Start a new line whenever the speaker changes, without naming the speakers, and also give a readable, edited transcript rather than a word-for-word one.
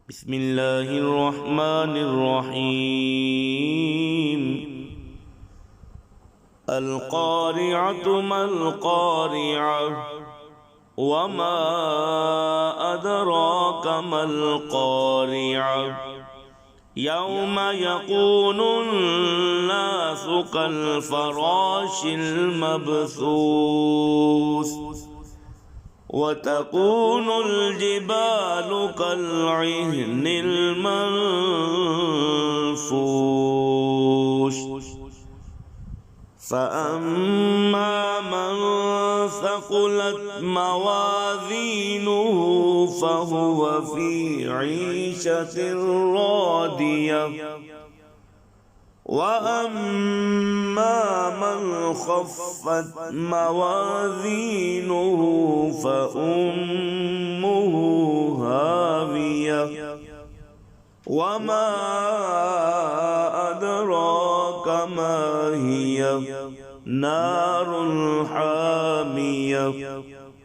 بسم الله الرحمن الرحيم. القارعة ما القارعة وما أدراك ما القارعة يوم يكون الناس كالفراش المبثوث وتكون الجبال كالعهن المنفوش فأما من ثقلت موازينه فهو في عيشة راضية وأما من خفت موازينه فأمه هاوية وما أدراك ما هي نار حامية